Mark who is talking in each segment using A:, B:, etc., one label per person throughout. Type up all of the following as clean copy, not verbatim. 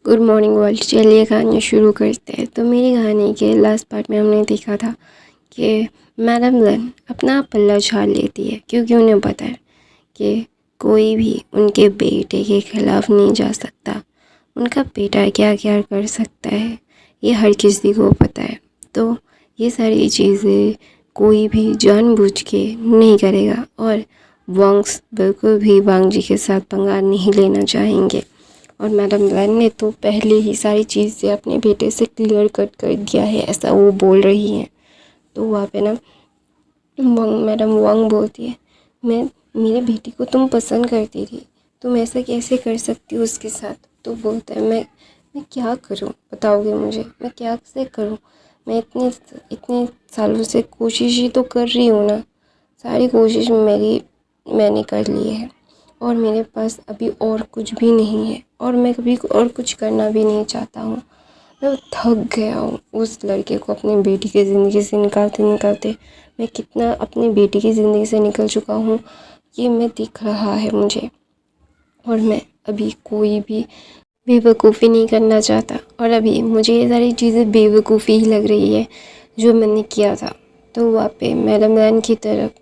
A: Good morning world. चलिए कहानी शुरू करते हैं। तो मेरी कहानी के लास्ट पार्ट में हमने देखा था कि मैडम लन अपना पल्ला झाड़ लेती है, क्योंकि उन्हें पता है कि कोई भी उनके बेटे के खिलाफ नहीं जा सकता। उनका बेटा क्या क्या कर सकता है ये हर किसी को पता है। तो ये सारी चीज़ें कोई भी जानबूझ के नहीं करेगा, और वांग्स बिल्कुल भी वांग जी के साथ पंगा नहीं लेना चाहेंगे। और मैडम लन ने तो पहले ही सारी चीज़ें अपने बेटे से क्लियर कट कर दिया है, ऐसा वो बोल रही हैं। तो वहाँ पे ना मैडम वांग बोलती है, मैं मेरे बेटी को तुम पसंद करती थी, तुम ऐसा कैसे कर सकती हो उसके साथ। तो बोलता है, मैं क्या करूं, बताओगे मुझे, मैं क्या से करूं। मैं इतने इतने सालों से कोशिश ही तो कर रही हूँ ना, सारी कोशिश मैंने कर ली है, और मेरे पास अभी और कुछ भी नहीं है, और मैं कभी और कुछ करना भी नहीं चाहता हूँ। मैं थक गया हूँ उस लड़के को अपनी बेटी की ज़िंदगी से निकालते निकालते। मैं कितना अपनी बेटी की ज़िंदगी से निकल चुका हूँ ये मैं दिख रहा है मुझे, और मैं अभी कोई भी बेवकूफ़ी नहीं करना चाहता। और अभी मुझे ये सारी चीज़ें बेवकूफ़ी ही लग रही है जो मैंने किया था। तो वहाँ पे मैडम रैन की तरफ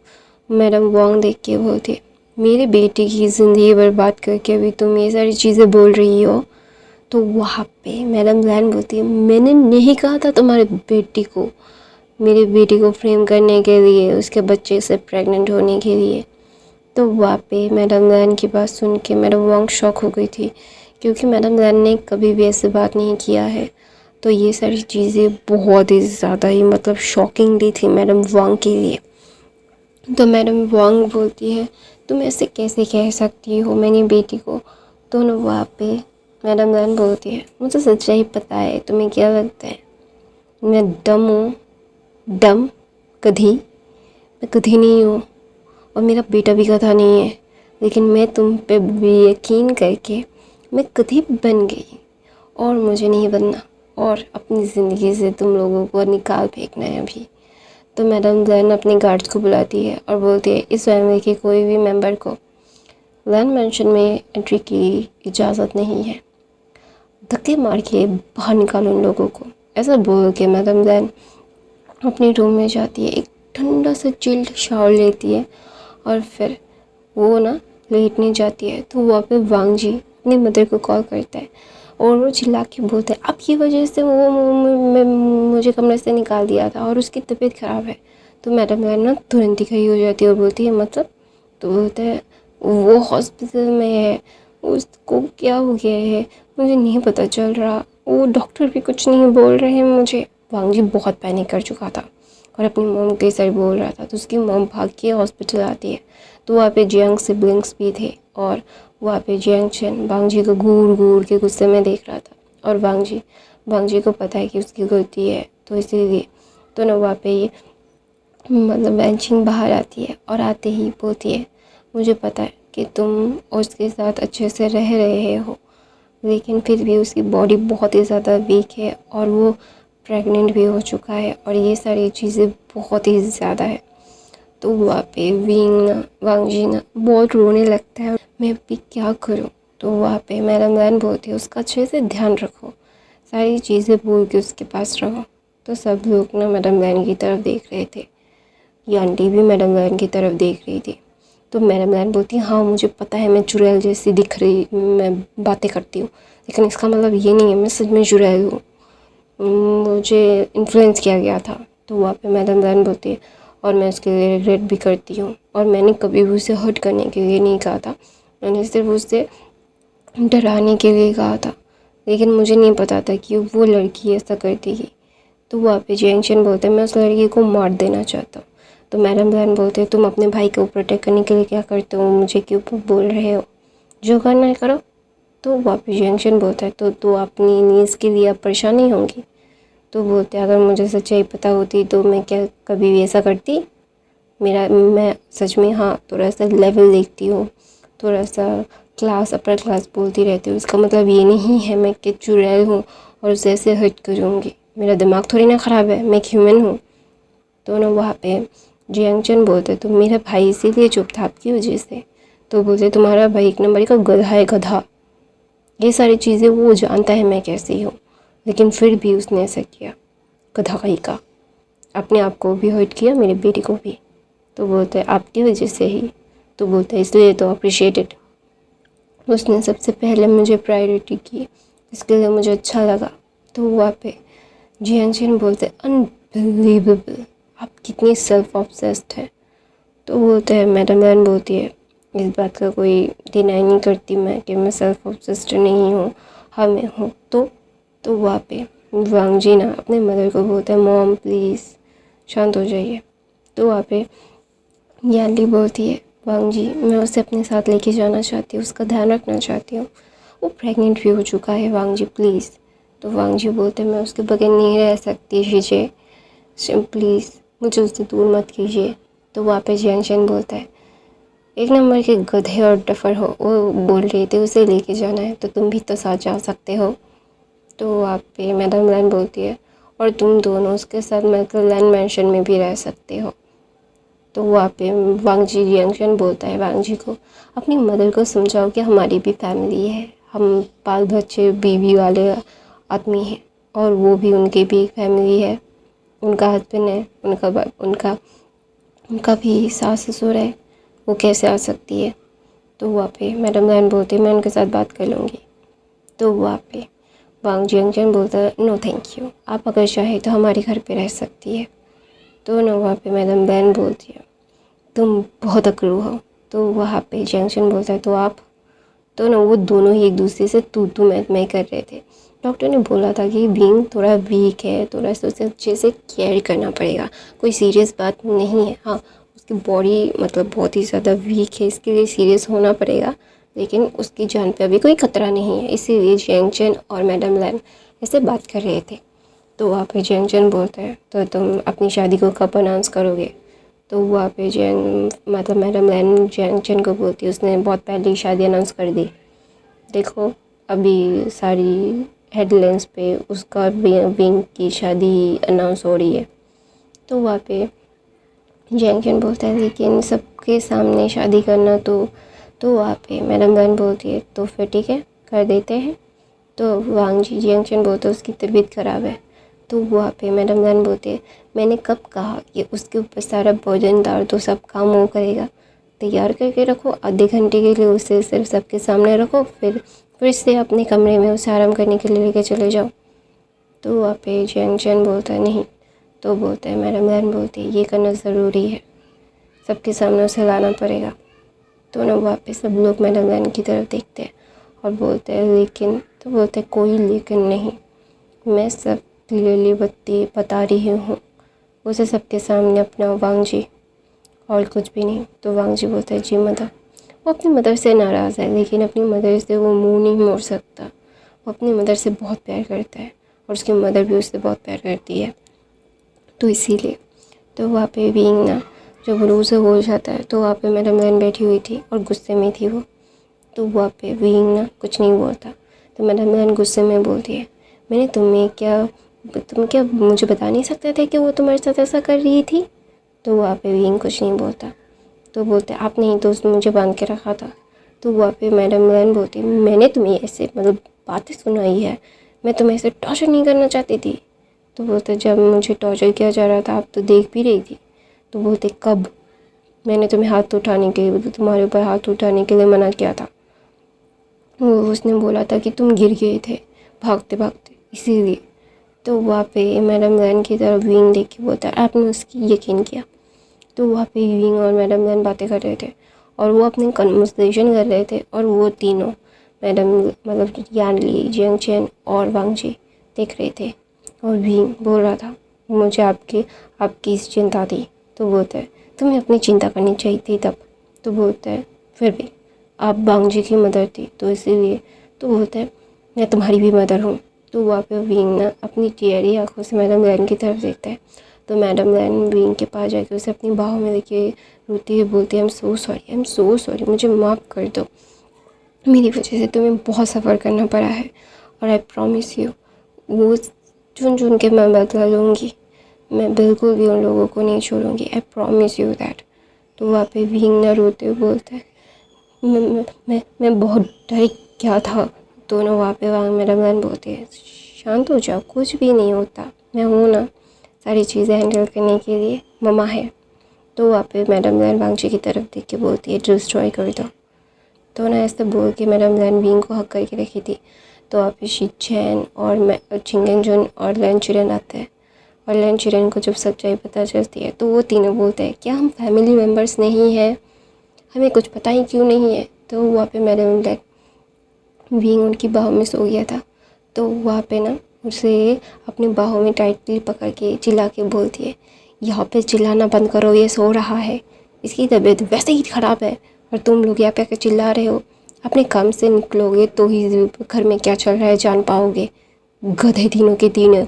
A: मैडम वांग देख के बोलती, मेरे बेटे की ज़िंदगी बर्बाद करके अभी तुम ये सारी चीज़ें बोल रही हो। तो वहाँ पे मैडम रैन बोलती है, मैंने नहीं कहा था तुम्हारे बेटी को, मेरे बेटी को फ्रेम करने के लिए, उसके बच्चे से प्रेग्नेंट होने के लिए। तो वहाँ पे मैडम रैन की बात सुन के मैडम वांग शॉक हो गई थी, क्योंकि मैडम रैन ने कभी भी ऐसे बात नहीं किया है। तो ये सारी चीज़ें बहुत ही ज़्यादा ही मतलब शॉकिंगली थी मैडम वांग के लिए। तो मैडम वांग बोलती है, तुम ऐसे कैसे कह सकती हो मेरी बेटी को। तो ना वहाँ पे मैडम रैन बोलती है, मुझे सच्चाई पता है, तुम्हें क्या लगता है मैं डम हूँ? डम? गधी? मैं गधी नहीं हूँ, और मेरा बेटा भी गधा नहीं है। लेकिन मैं तुम पे भी यकीन करके मैं गधी बन गई, और मुझे नहीं बनना, और अपनी ज़िंदगी से तुम लोगों को निकाल फेंकना है अभी। तो मैडम रैन अपने गार्ड्स को बुलाती है और बोलती है, इस फैमिली के कोई भी मेंबर को लैंड मेंशन में एंट्री की इजाज़त नहीं है, धक्के मार के बाहर निकालो उन लोगों को। ऐसा बोल के मैडम रैन अपने रूम में जाती है, एक ठंडा सा चिल्ड शावर लेती है, और फिर वो ना लेटने जाती है। तो वहाँ पे वांग जी अपनी मदर को कॉल करता है, और वो चिल्ला के बोलता है, आपकी वजह से वो मुझे कमरे से निकाल दिया था, और उसकी तबीयत ख़राब है। तो मैडम ना तुरंत ही खड़ी हो जाती है और बोलती है, मतलब। तो बोलता है, वो हॉस्पिटल में है, उसको क्या हो गया है मुझे नहीं पता चल रहा, वो डॉक्टर भी कुछ नहीं बोल रहे हैं मुझे। वांग जी बहुत पैनिक कर चुका था और अपनी मॉम के सर बोल रहा था। तो उसकी मॉम भाग के हॉस्पिटल आती है। तो वहाँ पे जियांग सिबलिंग्स भी थे, और वहाँ पे जियांग चेन वांग जी को घूर घूर के गुस्से में देख रहा था, और वांग जी को पता है कि उसकी गलती है, तो इसीलिए तो ना वहाँ पे ये मतलब वैंचिंग बाहर आती है, और आते ही बोलती है, मुझे पता है कि तुम उसके साथ अच्छे से रह रहे हो, लेकिन फिर भी उसकी बॉडी बहुत ही ज़्यादा वीक है, और वो प्रेग्नेंट भी हो चुका है, और ये सारी चीज़ें बहुत ही ज़्यादा है। तो वहाँ पे वांग जी ना बहुत रोने लगता है, मैं भी क्या करूँ। तो वहाँ पे मैडम रैन बोलती है, उसका अच्छे से ध्यान रखो, सारी चीज़ें भूल के उसके पास रहो। तो सब लोग ना मैडम रैन की तरफ देख रहे थे, ये आंटी भी मैडम रैन की तरफ देख रही थी। तो मैडम रैन बोलती है, हाँ मुझे पता है मैं चुड़ैल जैसी दिख रही, मैं बातें करती हूँ, लेकिन इसका मतलब ये नहीं है मैं सच में चुड़ैल हूँ, मुझे इन्फ्लुएंस किया गया था। तो वहाँ पे मैडम रैन बोलती है, और मैं उसके लिए रिग्रेट भी करती हूँ, और मैंने कभी भी उसे हर्ट करने के लिए नहीं कहा था, मैंने सिर्फ उसे डराने के लिए कहा था, लेकिन मुझे नहीं पता था कि वो लड़की ऐसा करती है। तो वहाँ पे जेंगशन बोलते हैं, मैं उस लड़की को मार देना चाहता हूँ। तो मैडम रैन बोलते हैं, तुम अपने भाई को प्रोटेक्ट करने के लिए क्या करते हो, मुझे क्यों बोल रहे हो, जो करना है करो। तो वहाँ पे जेंगशन बोलता है, तो अपनी नीड्स के लिए आप परेशान नहीं होंगी। तो बोलते अगर मुझे सच्चाई पता होती तो मैं क्या कभी भी ऐसा करती। मैं सच में हाँ थोड़ा सा लेवल देखती हूँ, थोड़ा सा क्लास अपर क्लास बोलती रहती हूँ, इसका मतलब ये नहीं है मैं कि चुड़ैल हूँ और उसे ऐसे हर्ट करूँगी। मेरा दिमाग थोड़ी ना ख़राब है, मैं एक ह्यूमन हूँ। तो ना वहाँ पे जियांगचन बोलते तो मेरा भाई इसीलिए चुप था आपकी वजह से। तो बोलते तुम्हारा भाई एक नंबर का गधा है, गधा, ये सारी चीज़ें वो जानता है मैं कैसी हूँ, लेकिन फिर भी उसने ऐसा किया। गधा कहीं का, अपने आप को भी हर्ट किया, मेरी बेटी को भी। तो बोलते हैं आपकी वजह से ही। तो बोलते हैं इसलिए तो अप्रिशिएटेड। उसने सबसे पहले मुझे प्रायोरिटी की, इसके लिए मुझे अच्छा लगा। तो वहाँ पे जियान बोलते अनबिलीवेबल, आप कितनी सेल्फ ऑब्सेस्ड है। तो बोलते हैं मैडम लैन बोलती है इस बात का कोई डिनाई नहीं करती मैं कि मैं सेल्फ ऑब्सेस्ड नहीं हूँ, हाँ मैं हूँ। तो वहाँ पे वांग जी ना अपने मदर को बोलते हैं मॉम प्लीज़ शांत हो जाइए। तो वहाँ पे याली बोलती है वांग जी मैं उसे अपने साथ लेके जाना चाहती हूँ, उसका ध्यान रखना चाहती हूँ, वो प्रेग्नेंट भी हो चुका है वांग जी प्लीज़। तो वांग जी बोलते हैं मैं उसके बगैर नहीं रह सकती शीशे, प्लीज़ मुझे उससे दूर मत कीजिए। तो वहाँ पे जियांग बोलता है एक नंबर के गधे और डफर हो, वो बोल रही थी उसे लेके जाना है तो तुम भी तो साथ जा सकते हो। तो वहाँ पे मैडम लैन बोलती है और तुम दोनों उसके साथ मिलकर लैन मैंशन में भी रह सकते हो। तो वहाँ पे वांग जी जियांग बोलता है वांग जी को अपनी मदर को समझाओ कि हमारी भी फैमिली है, हम बाल बच्चे बीवी वाले आदमी हैं और वो भी उनकी भी फैमिली है, उनका हस्बैंड है, उनका भी सास ससुर है, वो कैसे आ सकती है। तो वहाँ पे मैडम लैन बोलती है मैं उनके साथ बात कर लूँगी। तो वहाँ पे वांग जियांग बोलता है नो थैंक यू, आप अगर चाहे तो हमारे घर पे रह सकती है। तो ना वहाँ पे मैडम लैन बोलती है तुम बहुत अकड़ू हो। तो वहाँ पे जियांग बोलता है तो आप। तो ना वो दोनों ही एक दूसरे से तू मैं कर रहे थे। डॉक्टर ने बोला था कि विंग थोड़ा वीक है, थोड़ा सा उसे अच्छे से केयर करना पड़ेगा, कोई सीरियस बात नहीं है। हाँ उसकी बॉडी मतलब बहुत ही ज़्यादा वीक है, इसके लिए सीरियस होना पड़ेगा, लेकिन उसकी जान पे अभी कोई खतरा नहीं है। इसीलिए जियांग और मैडम लैन ऐसे बात कर रहे थे। तो वहाँ पे जियांग बोलता है तो तुम अपनी शादी को कब अनाउंस करोगे। तो वहाँ पे मतलब मैडम लैन जियांग को बोलती है उसने बहुत पहले शादी अनाउंस कर दी, देखो अभी सारी हेडलाइंस पे उसका विंग की शादी अनाउंस हो रही है। तो वहाँ पे जियांग बोलता है लेकिन सबके सामने शादी करना तो वहाँ पे मैडम लैन बोलती है तो फिर ठीक है कर देते हैं। तो वांग जी जियांग बोलते हैं उसकी तबीयत ख़राब है। तो वहाँ पे मैडम लैन बोलती है मैंने कब कहा कि उसके ऊपर सारा भोजन डाल तो सब काम वो करेगा, तैयार करके रखो, आधे घंटे के लिए उसे सिर्फ सबके सामने रखो, फिर से अपने कमरे में उसे आराम करने के लिए लेके चले जाओ। तो वहाँ पे जियांग बोलता है नहीं। तो बोलता है मैडम लैन बोलती है ये करना ज़रूरी है, सबके सामने उसे लाना पड़ेगा। तो ना वहाँ पे सब लोग मैडम लैन की तरफ देखते हैं और बोलते हैं लेकिन। तो बोलते हैं कोई लेकिन नहीं, मैं सब क्लियरली बता रही हूँ उसे सबके सामने अपना वांग जी, और कुछ भी नहीं। तो वांग जी बोलता है जी मदर। वो अपनी मदर से नाराज़ है लेकिन अपनी मदर से वो मुंह नहीं मोड़ सकता, वो अपनी मदर से बहुत प्यार करता है और उसकी मदर भी उससे बहुत प्यार करती है। तो इसीलिए तो वहाँ पे विंग ना जब रूह से हो जाता है तो वहाँ पे मैडम लैन बैठी हुई थी और गुस्से में थी वो। तो वहाँ पे विंग ना कुछ नहीं बोलता। तो मैडम लैन गुस्से में बोलती है मैंने तुम क्या मुझे बता नहीं सकते थे कि वो तुम्हारे साथ ऐसा कर रही थी। तो वहाँ पे विंग कुछ नहीं बोलता। तो बोलते आपने ही तो मुझे बांध के रखा था। तो वहाँ पे मैडम लैन बोलती मैंने तुम्हें ऐसे मतलब बातें सुनाई है, मैं तुम्हें ऐसे टॉर्चर नहीं करना चाहती थी। तो बोलते जब मुझे टॉर्चर किया जा रहा था आप तो देख भी रही थी। तो बोलते कब, मैंने तुम्हें हाथ उठाने के लिए तुम्हारे ऊपर हाथ उठाने के लिए मना किया था, वो उसने बोला था कि तुम गिर गए थे भागते भागते इसीलिए। तो वहाँ पे मैडम लैन की तरफ विंग देख के बोलता है आपने उसकी यकीन किया। तो वहाँ पे विंग और मैडम लैन बातें कर रहे थे और वो अपने कन्वर्सेशन कर रहे थे और वो तीनों मैडम मतलब यान ली जियांग और वांग जी देख रहे थे। और विंग बोल रहा था मुझे आपकी इस चिंता थी। तो बोलता है तुम्हें अपनी चिंता करनी चाहिए थी तब। तो बोलता है फिर भी आप वांग जी की मदर थी तो इसीलिए। तो बोलता है मैं तुम्हारी भी मदर हूँ। तो वहाँ पे विंग ना अपनी टेढ़ी आँखों से मैडम लैन की तरफ देखता है। तो मैडम लैन विंग के पास जाकर उसे अपनी बाहों में लेके रोती हुई बोलती है आई एम सो सॉरी, मुझे माफ़ कर दो, मेरी वजह से तुम्हें बहुत सफ़र करना पड़ा है और आई प्रॉमिस यू वो चुन चुन के मैं बदला लूँगी, मैं बिल्कुल भी उन लोगों को नहीं छोड़ूंगी, आई प्रॉमिस यू दैट। तो वहाँ पे विंग ना रोते हुए बोलता है मैं बहुत डर गया था तो ना वहाँ पे वहाँ मैडम लान बोलती है शांत हो जाओ, कुछ भी नहीं होता, मैं हूँ ना सारी चीज़ें हैंडल करने के लिए, मम्मा है। तो वहाँ पे मैडम लान वांगजी की तरफ देख के बोलती है डिस्ट्रॉय कर दो। तो ना ऐसे बोल के मैडम लान विंग को हक करके रखी थी। तो वहाँ पे शिचैन और चिंगेंजुन और लैनचुरन आते हैं। और लैनचुरन को जब सच्चाई पता चलती है तो वो तीनों बोलते हैं क्या हम फैमिली मेम्बर्स नहीं हैं, हमें कुछ पता ही क्यों नहीं है। तो वहाँ पे मैडम लान विंग उनकी बाहों में सो गया था। तो वहाँ पे ना उसे अपनी बाहों में टाइटली पकड़ के चिल्ला के बोलती है यहाँ पे चिल्लाना बंद करो, ये सो रहा है, इसकी तबीयत वैसे ही ख़राब है और तुम लोग यहाँ पे आकर चिल्ला रहे हो। अपने काम से निकलोगे तो ही घर में क्या चल रहा है जान पाओगे। गधे तीनों के तीनों,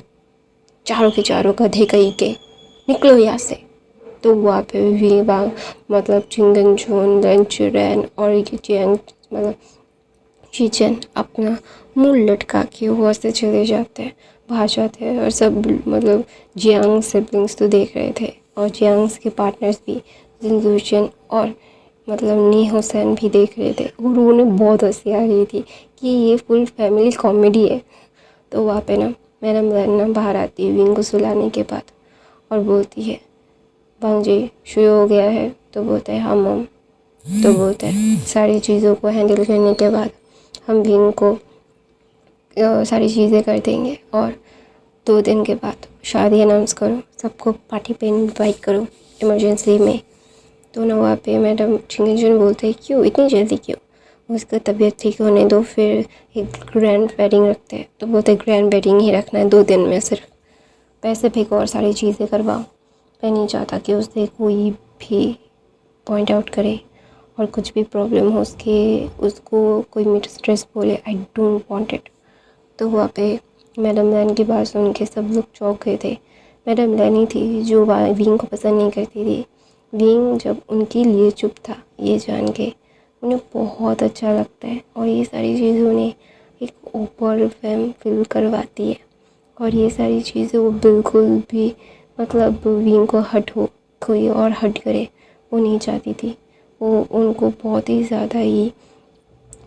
A: चारों के चारों गधे कहीं के, निकलो यहाँ से। तो वहाँ पे भी मतलब चिंगेंजुन, लैनचुरन और मतलब शिचैन अपना मुंह लटका के वहाँ से चले जाते हैं, बाहर जाते हैं। और सब मतलब जियांग सिबलिंग्स तो देख रहे थे और जियांग्स के पार्टनर्स भी जिनजूशन और मतलब नी हुसैन भी देख रहे थे और उन्हें बहुत हंसी आ रही थी कि ये फुल फैमिली कॉमेडी है। तो वहाँ पे ना मैडम लैन बाहर आती है विंग को सुलाने के बाद और बोलती है वांगजी शुरू हो गया है। तो बोलते हैं हाँ मम। तो बोलते हैं सारी चीज़ों को हैंडल करने के बाद हम विंग को सारी चीज़ें कर देंगे और 2 दिन के बाद शादी अनाउंस करो, सबको पार्टी पे इनवाइट करो इमरजेंसी में। तो ना वहाँ पे मैडम चिंगेंजुन बोलते हैं क्यों इतनी जल्दी क्यों, उसका तबीयत ठीक होने दो, फिर एक ग्रैंड वेडिंग रखते हैं। तो बोलते ग्रैंड वेडिंग ही रखना है 2 दिन में, सिर्फ पैसे फेंको और सारी चीज़ें करवाओ। मैं नहीं चाहता कि उससे कोई भी पॉइंट आउट करे और कुछ भी प्रॉब्लम हो उसको कोई मिस्ट्रेस बोले, आई डोंट वांट इट। तो वहाँ पे मैडम लैन की बात सुन के सब लोग चौंक गए थे। मैडम लैन ही थी जो विंग को पसंद नहीं करती थी। विंग जब उनके लिए चुप था ये जान के उन्हें बहुत अच्छा लगता है और ये सारी चीज़ें उन्हें एक ओवर फेम फील करवाती है। और ये सारी चीज़ें वो बिल्कुल भी मतलब विंग को हट हो, कोई और हट करे वो नहीं चाहती थी। वो उनको बहुत ही ज़्यादा ही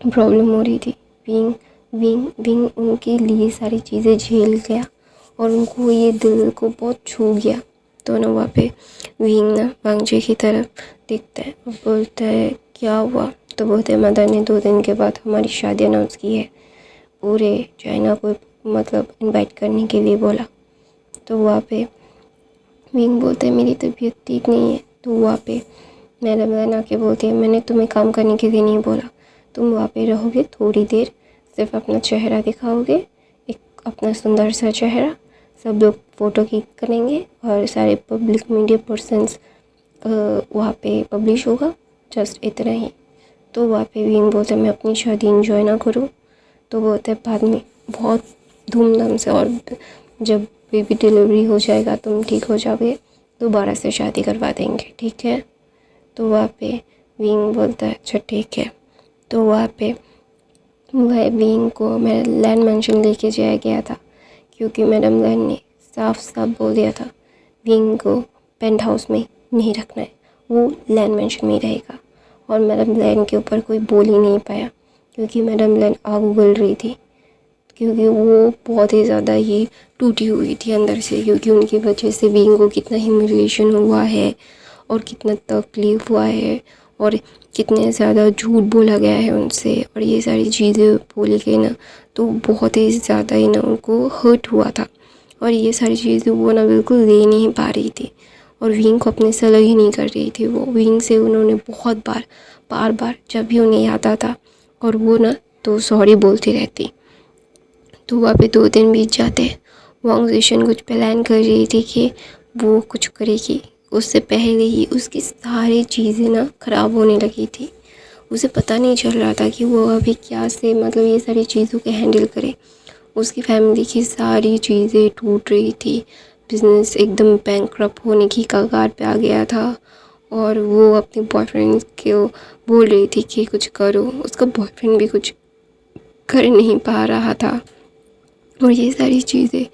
A: प्रॉब्लम हो रही थी। विंग विंग विंग उनके लिए सारी चीज़ें झेल गया और उनको ये दिल को बहुत छू गया। तो ना वहाँ पे विंग ना वांगजी की तरफ देखता है और बोलता है क्या हुआ। तो बोलते हैं मदर ने 2 दिन के बाद हमारी शादी अनाउंस की है, पूरे चाइना को मतलब इनवाइट करने के लिए बोला। तो वहाँ पे विंग बोलता है मेरी तबीयत ठीक नहीं है। तो वहाँ पे मैडम लैन आके बोलती है मैंने तुम्हें काम करने के लिए नहीं बोला, तुम वहाँ पे रहोगे थोड़ी देर, सिर्फ अपना चेहरा दिखाओगे, एक अपना सुंदर सा चेहरा, सब लोग फ़ोटो क्लिक करेंगे और सारे पब्लिक मीडिया पर्सन्स वहाँ पे पब्लिश होगा, जस्ट इतना ही। तो वहाँ पे विंग बोलते मैं अपनी शादी इंजॉय ना करूँ। तो बोलते बाद में बहुत धूमधाम से और जब बेबी डिलीवरी हो जाएगा तुम ठीक हो जाओगे दोबारा से शादी करवा देंगे, ठीक है। तो वहाँ पे विंग बोलता है अच्छा ठीक है। तो वहाँ पे वह विंग को लैन मेंशन लेके जाया गया था क्योंकि मैडम लैन ने साफ साफ बोल दिया था विंग को पेंट हाउस में नहीं रखना है, वो लैन मेंशन में ही रहेगा। और मैडम लैन के ऊपर कोई बोल ही नहीं पाया क्योंकि मैडम लैन आग उगल रही थी, क्योंकि वो बहुत ही ज़्यादा ही टूटी हुई थी अंदर से, क्योंकि उनकी वजह से विंग को कितना ह्यूमिलिएशन हुआ है और कितना तकलीफ़ हुआ है और कितने ज़्यादा झूठ बोला गया है उनसे और ये सारी चीज़ें बोली गई ना, तो बहुत ही ज़्यादा ही ना उनको हर्ट हुआ था और ये सारी चीज़ें वो ना बिल्कुल ले नहीं पा रही थी और विंग को अपने से अलग ही नहीं कर रही थी। वो विंग से उन्होंने बहुत बार जब भी उन्हें याद आता और वो ना तो सॉरी बोलती रहती। तो वहाँ पे 2 दिन बीत जाते। वांग जिशन कुछ प्लान कर रही थी कि वो कुछ करेगी, उससे पहले ही उसकी सारी चीज़ें ना ख़राब होने लगी थी। उसे पता नहीं चल रहा था कि वो अभी क्या से मतलब ये सारी चीज़ों को हैंडल करे। उसकी फैमिली की सारी चीज़ें टूट रही थी, बिज़नेस एकदम बैंकक्रप्ट होने की कगार पे आ गया था और वो अपने बॉयफ्रेंड को बोल रही थी कि कुछ करो, उसका बॉयफ्रेंड भी कुछ कर नहीं पा रहा था। और ये सारी चीज़ें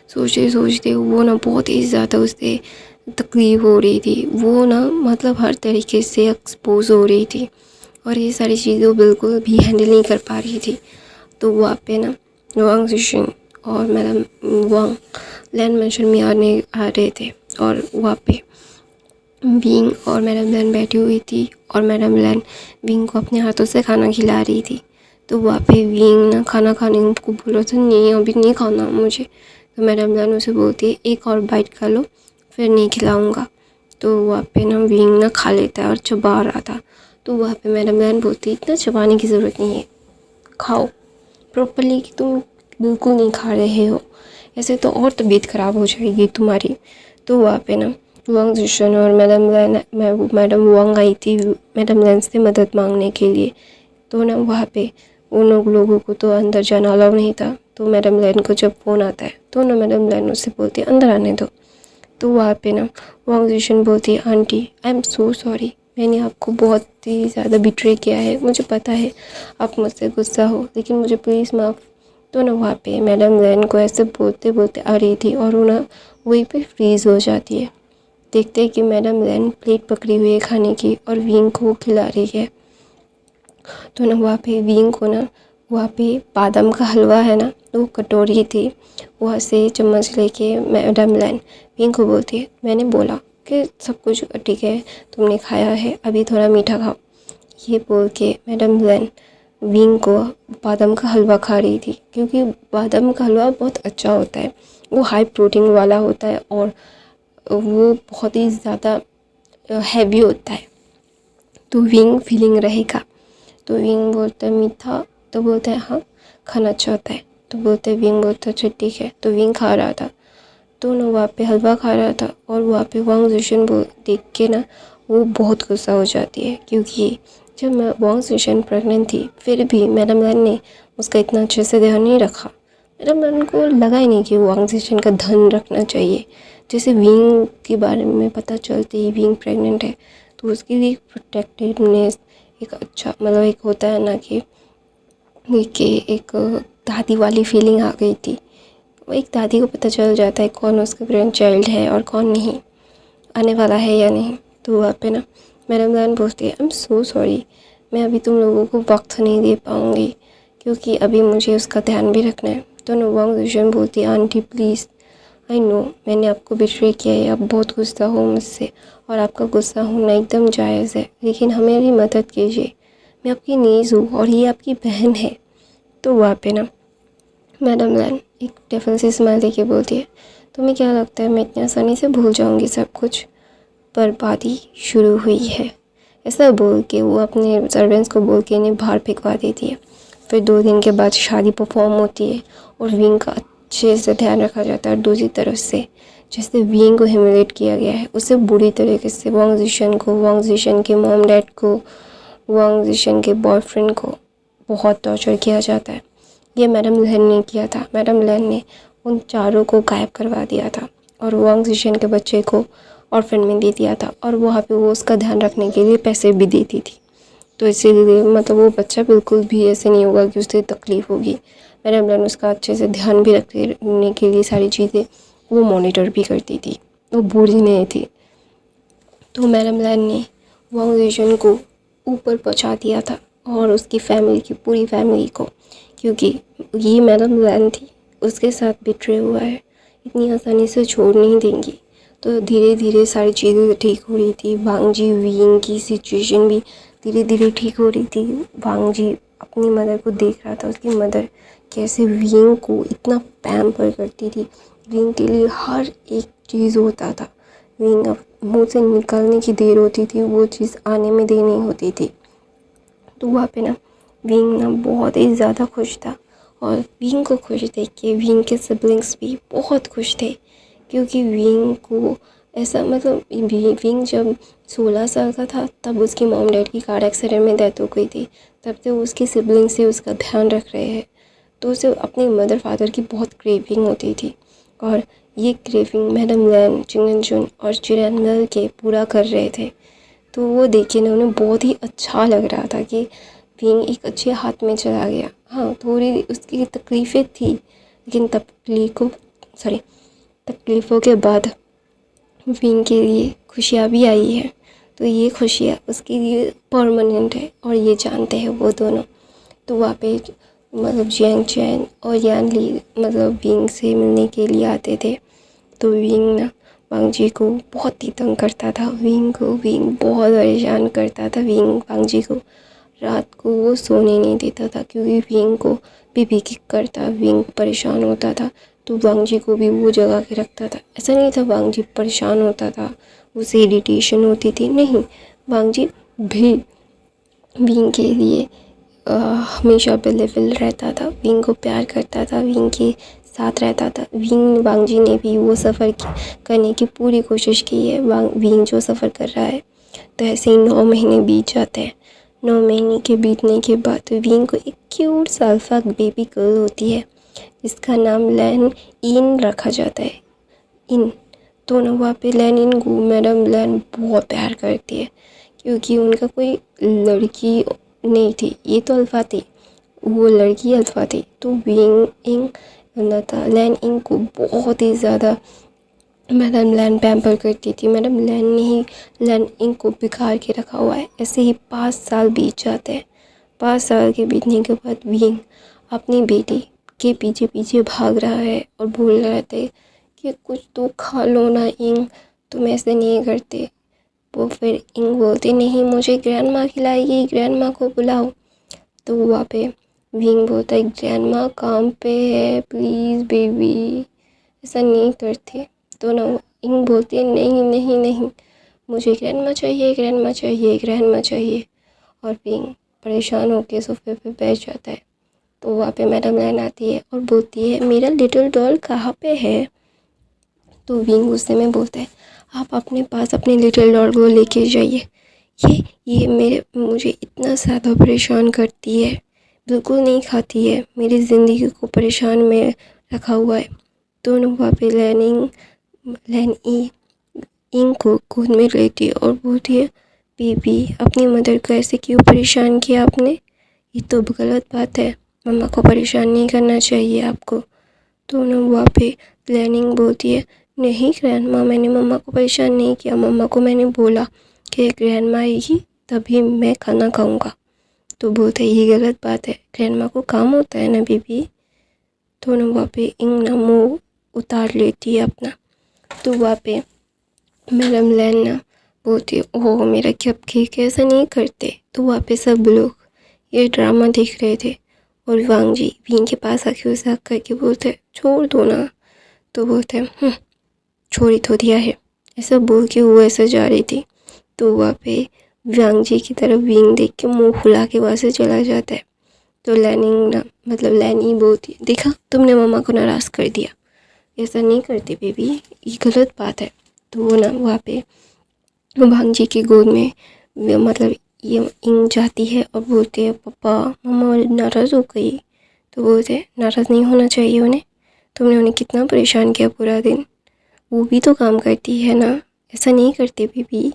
A: सोचते सोचते वो ना बहुत ही ज़्यादा उससे तकलीफ़ हो रही थी। वो ना मतलब हर तरीके से एक्सपोज हो रही थी और ये सारी चीज़ें वो बिल्कुल भी हैंडल नहीं कर पा रही थी। तो वहाँ पे ना वांग जिशन और मैडम वांग लैंड मैंशन में आ रहे थे और वहाँ पे विंग और मैडम लैन बैठी हुई थी और मैडम लैन विंग को अपने हाथों से खाना खिला रही थी। तो वहाँ पे विंग ना खाना खाने को बोल रहा था, नहीं अभी नहीं खाना मुझे। तो मैडम लैन उसे बोलती है एक और बाइट खा लो फिर नहीं खिलाऊँगा। तो वहाँ पे ना विंग ना खा लेता है और चबा रहा था। तो वहाँ पे मैडम लैन बोलती है इतना चबाने की ज़रूरत नहीं है, खाओ प्रॉपरली, कि तुम बिल्कुल नहीं खा रहे हो, ऐसे तो और तबीयत ख़राब हो जाएगी तुम्हारी। तो वहाँ पे ना वांग जिशन और मैडम वांग आई थी मैडम लैन से मदद मांगने के लिए। तो ना वहाँ पे उन लोगों को तो अंदर जाना अलाउ नहीं था। तो मैडम लैन को जब फ़ोन आता है तो ना मैडम लैन उससे बोलती है अंदर आने दो। तो वहाँ पे ना वांग जिशन बोलती है aunty I am so sorry, मैंने आपको बहुत ही ज़्यादा बिट्रे किया है, मुझे पता है आप मुझसे गुस्सा हो, लेकिन मुझे प्लीज़ माफ़। तो ना वहाँ पे मैडम लैन को ऐसे बोलते बोलते आ रही थी और वो ना वहीं पे फ्रीज़ हो जाती है। देखते हैं कि मैडम लैन प्लेट पकड़ी हुई है खाने की और विंग को खिला रही है। तो ना वहाँ पे विंग को ना वहाँ पे बादाम का हलवा है ना, वो कटोरी थी, वहाँ से चम्मच लेके मैडम लैन विंग को बोलती है मैंने बोला कि सब कुछ ठीक है, तुमने खाया है, अभी थोड़ा मीठा खाओ। ये बोल के मैडम लैन विंग को बादाम का हलवा खा रही थी, क्योंकि बादाम का हलवा बहुत अच्छा होता है, वो हाई प्रोटीन वाला होता है और वो बहुत ही ज़्यादा हैवी होता है। तो विंग फीलिंग रहेगा। तो विंग बोलता है मीठा, तो बोलता है हाँ खाना अच्छा होता है। तो बोलते हैं विंग बोलता है अच्छा ठीक है। तो विंग खा रहा था, तो ना वहाँ पे हलवा खा रहा था और वहाँ पे वांग जिशन देख के ना वो बहुत गुस्सा हो जाती है, क्योंकि जब मैं वांग जिशन प्रेग्नेंट थी फिर भी मैडम लैन ने उसका इतना अच्छे से ध्यान नहीं रखा। मैडम लैन को लगा ही नहीं कि वांग जिशन का ध्यान रखना चाहिए। जैसे विंग के बारे में पता चलते ही विंग प्रेग्नेंट है तो उसकी भी प्रोटेक्टिवनेस एक अच्छा मतलब एक होता है ना कि एक दादी वाली फीलिंग आ गई थी। एक दादी को पता चल जाता है कौन उसका ग्रैंड चाइल्ड है और कौन नहीं, आने वाला है या नहीं। तो वहाँ पे ना मैडम लैन बोलती है आई एम सो सॉरी, मैं अभी तुम लोगों को वक्त नहीं दे पाऊँगी क्योंकि अभी मुझे उसका ध्यान भी रखना है। तो ना वांग जिशन बोलती है आंटी प्लीज़, आई नो मैंने आपको बिट्रे किया है, आप बहुत गुस्सा हो मुझसे और आपका गुस्सा होना एकदम जायज़ है, लेकिन हमें भी मदद कीजिए, मैं आपकी नीज़ हूँ और ये आपकी बहन है। तो वहाँ पे ना मैडम लैन एक डेफिन सी स्माइल देके बोलती है तुम्हें क्या लगता है मैं इतनी आसानी से भूल जाऊँगी सब कुछ? बर्बादी शुरू हुई है। ऐसा बोल के वो अपने सर्वेंट्स को बोल के इन्हें बाहर फेंकवा देती है। फिर 2 दिन के बाद शादी परफॉर्म होती है और विंग का अच्छे से ध्यान रखा जाता है दूसरी तरफ से। जैसे विंग को ह्यूमिलेट किया गया है उसे बुरी तरीके से वांग जिशन को, वांग जिशन के मॉम डैड को, वांग जिशन के बॉयफ्रेंड को बहुत टॉर्चर किया जाता है। ये मैडम लैन ने किया था। मैडम लैन ने उन चारों को गायब करवा दिया था और वांग जिशन के बच्चे को ऑर्फन में दे दिया था और वहाँ पे वो उसका ध्यान रखने के लिए पैसे भी देती थी। तो इसीलिए मतलब वो बच्चा बिल्कुल भी ऐसे नहीं होगा कि उसे तकलीफ़ होगी। मैडम लैन उसका अच्छे से ध्यान भी रखने के लिए सारी चीज़ें वो मॉनिटर भी करती थी, वो बुरी नहीं थी। तो मैडम लैन ने वांग जिशन को ऊपर पहुंचा दिया था और उसकी फैमिली की पूरी फैमिली को, क्योंकि ये मैडम लैन थी उसके साथ बिट्रे हुआ है, इतनी आसानी से छोड़ नहीं देंगी। तो धीरे धीरे सारी चीज़ें ठीक हो रही थी। वांग जी विंग की सिचुएशन भी धीरे धीरे ठीक हो रही थी। वांग जी अपनी मदर को देख रहा था, उसकी मदर कैसे विंग को इतना पैम्पर करती थी, विंग के लिए हर एक चीज़ होता था। विंग अब मुँह से निकलने की देर होती थी वो चीज़ आने में देर नहीं होती थी। तो वहाँ पे ना विंग ना बहुत ही ज़्यादा खुश था और विंग को खुश देख के विंग के सिबलिंग्स भी बहुत खुश थे, क्योंकि विंग को ऐसा मतलब विंग जब 16 साल का था तब उसकी मॉम डैड की कार एक्सीडेंट में डेथ हो गई थी। तब से उसकी सिबलिंग्स से उसका ध्यान रख रहे हैं, तो उसे अपने मदर फादर की बहुत क्रेविंग होती थी और ये क्रेविंग मैडम लैन, चिंगन जुन और चिरैन मिल के पूरा कर रहे थे। तो वो देख के ना उन्हें बहुत ही अच्छा लग रहा था कि विंग एक अच्छे हाथ में चला गया। हाँ थोड़ी उसकी तकलीफ़ें थी, लेकिन तकलीफ़ों के बाद विंग के लिए खुशियाँ भी आई है। तो ये खुशियाँ उसके लिए परमानेंट है और ये जानते हैं वो दोनों। तो वहाँ पे मतलब जियांग चैन और यान ली मतलब विंग से मिलने के लिए आते थे। तो विंग ना वांग जी को बहुत ही तंग करता था। विंग बहुत परेशान करता था। विंग वांग जी को रात को वो सोने नहीं देता था क्योंकि विंग को भी किक करता। विंग परेशान होता था तो वांग जी को भी वो जगा के रखता था। ऐसा नहीं था वांग जी परेशान होता था, उसे इरिटेशन होती थी, नहीं, वांग जी भी विंग के लिए हमेशा अवेलेबल रहता था। विंग को प्यार करता था, विंग के साथ रहता था। वांग जी ने भी वो सफ़र करने की पूरी कोशिश की है। विंग जो सफ़र कर रहा है, तो ऐसे ही 9 महीने बीत जाते हैं। 9 महीने के बीतने के बाद विंग को एक क्यूट सा अल्फा बेबी गर्ल होती है जिसका नाम लैन इन रखा जाता है। इन तो ना वहाँ पे लैन इन को मैडम लैन बहुत प्यार करती है क्योंकि उनका कोई लड़की नहीं थी, ये तो अल्फा थी, वो लड़की अल्फा थी। तो विंग इंग लैन इंग को बहुत ही ज़्यादा मैडम लैन पैम्पर करती थी। मैडम लैन ने ही लैन इंग को बिगाड़ के रखा हुआ है। ऐसे ही 5 साल बीत जाते हैं। 5 साल के बीतने के बाद विंग अपनी बेटी के पीछे पीछे भाग रहा है और बोल रहे थे कि कुछ तो खा लो ना इंग, तुम ऐसे नहीं करते। वो फिर इंग बोलती नहीं, मुझे ग्रैंड माँ खिलाएगी, ग्रैंड माँ को बुलाओ। तो वहाँ पे विंग बोलता है ग्रैंड माँ काम पे है, प्लीज़ बेबी, ऐसा नहीं करते। तो ना इंग बोलती है नहीं नहीं नहीं, मुझे ग्रैंड माँ चाहिए, ग्रैंड माँ चाहिए, ग्रैंड माँ चाहिए। और विंग परेशान होकर सोफे पे बैठ जाता है। तो वहाँ पे मैडम लैन आती है और बोलती है मेरा लिटिल डॉल कहाँ पे है। तो विंग गुस्से में बोलता है आप अपने पास अपने लिटिल डॉल को लेके जाइए, ये मुझे इतना ज़्यादा परेशान करती है, बिल्कुल नहीं खाती है, मेरी ज़िंदगी को परेशान में रखा हुआ है। दोनों वहाँ पे लैन इंग को गोद में लेती है और बोलती है बेबी अपनी मदर को ऐसे क्यों परेशान किया आपने, ये तो गलत बात है, मम्मा को परेशान नहीं करना चाहिए आपको। दोनों वहाँ पे लैनिंग बोलती है नहीं ग्रैंड माँ, मैंने मम्मा को परेशान नहीं किया, मम्मा को मैंने बोला कि ग्रैंड माँ आएगी तभी मैं खाना खाऊंगा। तो बोलते ये गलत बात है, ग्रैंड माँ को काम होता है ना बेबी। दोनों वहाँ पे इंग ना मुँह उतार लेती है अपना। तो वहाँ पे मैडम लैन ना बोलती है ओह मेरा कपकेक, ऐसा नहीं करते। तो वहाँ पे सब लोग ये ड्रामा देख रहे थे और वांग जी विंग के पास आके उसे हक करके बोलते छोड़ दो ना। तो बोलते छोड़ ही तो दिया है, ऐसा बोल के वो ऐसे जा रही थी। तो वहाँ पे वांग जी की तरफ विंग देख के मुंह फुला के वहाँ से चला जाता है। तो लैनिंग ना मतलब लैनी बोलती है देखा तुमने मम्मा को नाराज़ कर दिया, ऐसा नहीं करते बेबी, ये गलत बात है। तो वो ना वहाँ पे वांग जी की गोद में मतलब ये इंग जाती है और बोलती है पापा मम्मा नाराज़ हो गई। तो बोलते नाराज़ नहीं होना चाहिए उन्हें, तुमने उन्हें कितना परेशान किया पूरा दिन, वो भी तो काम करती है ना, ऐसा नहीं करते बेबी।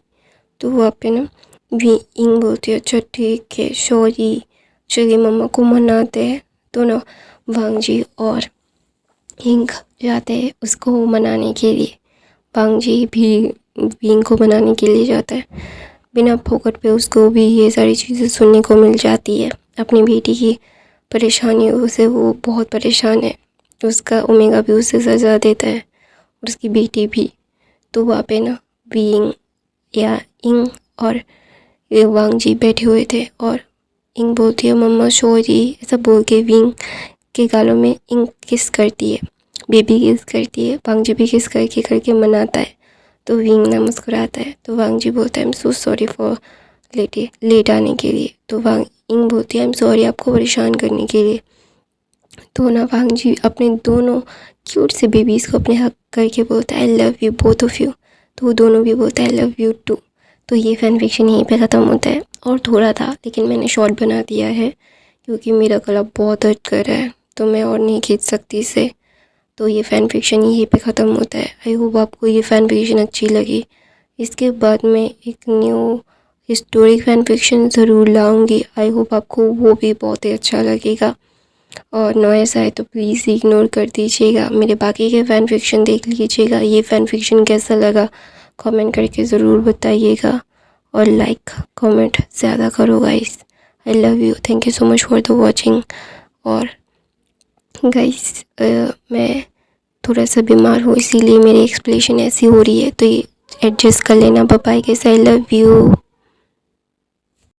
A: तो वहाँ पे ना इंग बोलती है अच्छा ठीक है सॉरी, चलिए मम्मा को मनाते हैं। तो ना वांग जी और इंग जाते हैं उसको मनाने के लिए। वांग जी भी विंग को मनाने के लिए जाता है। बिना फोकट पे उसको भी ये सारी चीज़ें सुनने को मिल जाती है। अपनी बेटी की परेशानियों से वो बहुत परेशान है, उसका ओमेगा भी उसे सजा देता है और उसकी बेटी भी। तो वहाँ पे ना विंग या इंग और ये वांग जी बैठे हुए थे और इंग बोलती है मम्मा सॉरी, ऐसा बोल के विंग के गालों में इंग किस करती है, बेबी किस करती है, वांग जी भी किस करके मनाता है। तो विंग ना मुस्कुराता है। तो वांग जी बोलता है I am so sorry for late आने के लिए। तो वांग इंग बोलती है आई एम सॉरी आपको परेशान करने के लिए। तो ना वांग जी अपने दोनों क्यूट से बेबीज़ को अपने हक करके बोलता है आई love you both of you. तो वो दोनों भी बोलता है आई लव यू टू। तो ये फ़ैन फिक्शन यहीं पे ख़त्म होता है। और थोड़ा था लेकिन मैंने शॉर्ट बना दिया है क्योंकि मेरा गला बहुत दर्द कर रहा है तो मैं और नहीं खींच सकती इसे। तो ये फ़ैन फिक्शन यहीं पे ख़त्म होता है। आई होप आपको ये फ़ैन फिक्शन अच्छी लगी। इसके बाद मैं एक न्यू हिस्टोरिक फ़ैन फिक्शन ज़रूर लाऊंगी। आई होप आपको वो भी बहुत ही अच्छा लगेगा और नॉइस आए तो प्लीज़ इग्नोर कर दीजिएगा। मेरे बाकी के फ़ैन फिक्शन देख लीजिएगा। ये फ़ैन फिक्शन कैसा लगा कमेंट करके ज़रूर बताइएगा और लाइक कमेंट ज़्यादा करो guys. I love you, thank you so much for the watching और गाइस मैं थोड़ा सा बीमार हूँ, इसीलिए मेरी एक्सप्लेनेशन ऐसी हो रही है, तो ये एडजस्ट कर लेना। Bye bye guys, I love you.